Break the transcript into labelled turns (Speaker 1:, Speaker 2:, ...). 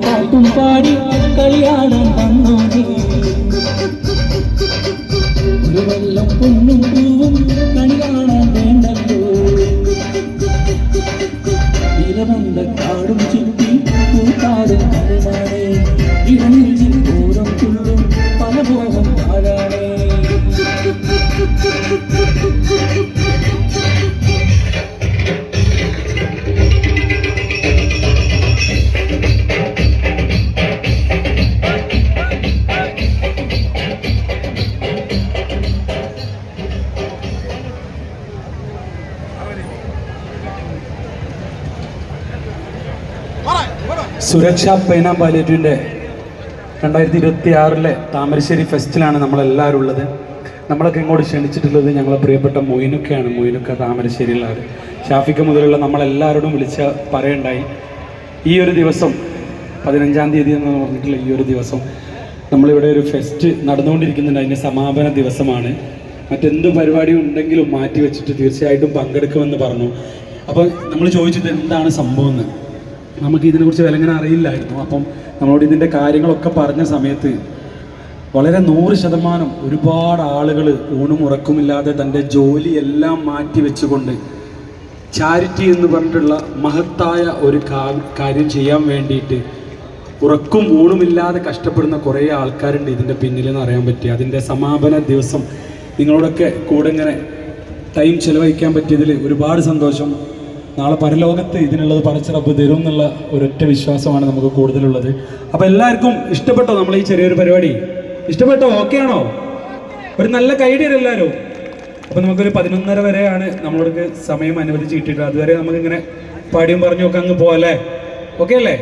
Speaker 1: പാട്ടും പാടി കളിയാടാൻ വന്നോ നീ ഒരു വെള്ളം പൊന്നും പൂവും കണി കാണാൻ വേണ്ടല്ലോ ഇരവണ്ട കാടും ചുറ്റി കൂട്ടാടും കരുമാണേ ഇടനെഞ്ചിൽ പൂരം തുള്ളും പല മോഹം ആരാണേ
Speaker 2: സുരക്ഷാ പൈന പാലിയേറ്റീവിൻ്റെ 2026 താമരശ്ശേരി ഫെസ്റ്റിലാണ് നമ്മളെല്ലാവരും ഉള്ളത്. നമ്മളൊക്കെ ഇങ്ങോട്ട് ക്ഷണിച്ചിട്ടുള്ളത് ഞങ്ങളെ പ്രിയപ്പെട്ട മൊയിനുക്കയാണ്. മൊയിനുക്ക താമരശ്ശേരിയിലുള്ളവർ ഷാഫിക്ക മുതലുള്ള നമ്മളെല്ലാവരോടും വിളിച്ച് പറയുണ്ടായി. ഈ ഒരു ദിവസം 15-ാം തീയതി എന്ന് പറഞ്ഞിട്ടുള്ള ഈ ഒരു ദിവസം നമ്മളിവിടെ ഒരു ഫെസ്റ്റ് നടന്നുകൊണ്ടിരിക്കുന്നുണ്ട്. അതിൻ്റെ സമാപന ദിവസമാണ്. മറ്റെന്ത് പരിപാടി ഉണ്ടെങ്കിലും മാറ്റി വെച്ചിട്ട് തീർച്ചയായിട്ടും പങ്കെടുക്കുമെന്ന് പറഞ്ഞു. അപ്പോൾ നമ്മൾ ചോദിച്ചത് എന്താണ് സംഭവം എന്ന്. നമുക്ക് ഇതിനെക്കുറിച്ച് വിലങ്ങനെ അറിയില്ലായിരുന്നു. അപ്പം നമ്മളോട് ഇതിൻ്റെ കാര്യങ്ങളൊക്കെ പറഞ്ഞ സമയത്ത് വളരെ 100% ഒരുപാട് ആളുകൾ ഊണും ഉറക്കുമില്ലാതെ തൻ്റെ ജോലിയെല്ലാം മാറ്റി വെച്ചുകൊണ്ട് ചാരിറ്റി എന്ന് പറഞ്ഞിട്ടുള്ള മഹത്തായ ഒരു കാര്യം ചെയ്യാൻ വേണ്ടിയിട്ട് ഉറക്കും ഊണുമില്ലാതെ കഷ്ടപ്പെടുന്ന കുറേ ആൾക്കാരുണ്ട് ഇതിൻ്റെ പിന്നിലെന്ന് അറിയാൻ പറ്റി. അതിൻ്റെ സമാപന ദിവസം നിങ്ങളോടൊക്കെ കൂടെ ഇങ്ങനെ ടൈം ചിലവഴിക്കാൻ പറ്റിയതിൽ ഒരുപാട് സന്തോഷം. നാളെ പരലോകത്ത് ഇതിനുള്ളത് പടച്ച റബ്ബ് തരും എന്നുള്ള ഒരൊറ്റ വിശ്വാസമാണ് നമുക്ക് കൂടുതലുള്ളത്. അപ്പോൾ എല്ലാവർക്കും ഇഷ്ടപ്പെട്ടോ നമ്മൾ ഈ ചെറിയൊരു പരിപാടി? ഇഷ്ടപ്പെട്ടോ? ഓക്കെ ആണോ? ഒരു നല്ല കൈഡിയർ എല്ലാവരും. അപ്പോൾ നമുക്കൊരു 11:30 വരെയാണ് നമ്മളോട് സമയം അനുവദിച്ച് കിട്ടിയിട്ട്. അതുവരെ നമുക്കിങ്ങനെ പാടിയും പറഞ്ഞും ഒക്കെ അങ്ങ് പോകാം അല്ലേ? ഓക്കെ അല്ലേ?